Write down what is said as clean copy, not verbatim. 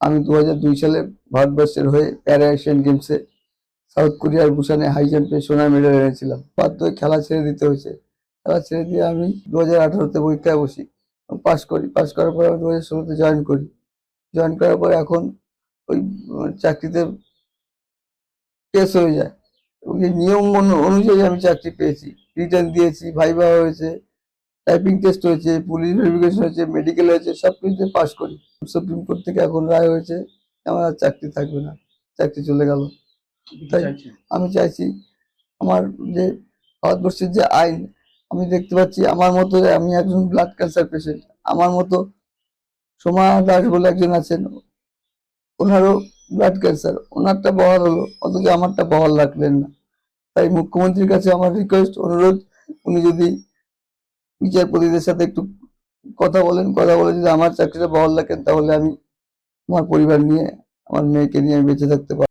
আমি 2002 সালে ভারতবর্ষের হয়ে প্যারা এশিয়ান গেমসে সাউথ কোরিয়ার বুসানে হাই জাম্পে সোনার মেডেল এনেছিলাম। বাধ্য হয়ে খেলা ছেড়ে দিতে হয়েছে। খেলা ছেড়ে দিয়ে আমি 2018-তে পরীক্ষায় বসি, পাশ করি। পাশ করার পর আমি 2016-তে জয়েন করি। জয়েন করার পর এখন ওই চাকরিতে কেস হয়ে যায় এবং এই নিয়ম অনুযায়ী আমি চাকরি পেয়েছি, রিটার্ন দিয়েছি, ভাইভা হয়েছে, টাইপিং টেস্ট হয়েছে, পুলিশ ভেরিফিকেশন হয়েছে, মেডিকেল হয়েছে, সবকিছুতে পাশ করি। সুপ্রিম কোর্ট থেকে এখন রায় হয়েছে আমার আর চাকরি থাকবে না, চাকরি চলে গেল। তাই আমি চাইছি আমার যে ভারতবর্ষের যে আইন, আমি দেখতে পাচ্ছি আমার মতো, আমি একজন ব্লাড ক্যান্সার পেশেন্ট, আমার মতো সোমা দাস বলে একজন আছেন, ওনারও ব্লাড ক্যান্সার, ওনারটা বহাল হলো, অথচ আমারটা বহাল রাখলেন না। তাই মুখ্যমন্ত্রীর কাছে আমার রিকোয়েস্ট, অনুরোধ, উনি যদি বিচারপতিদের সাথে একটু কথা বলে যদি আমার চাকরিটা বহাল রাখেন, তাহলে আমি আমার পরিবার নিয়ে, আমার মেয়েকে নিয়ে আমি বেঁচে থাকতে পারবো।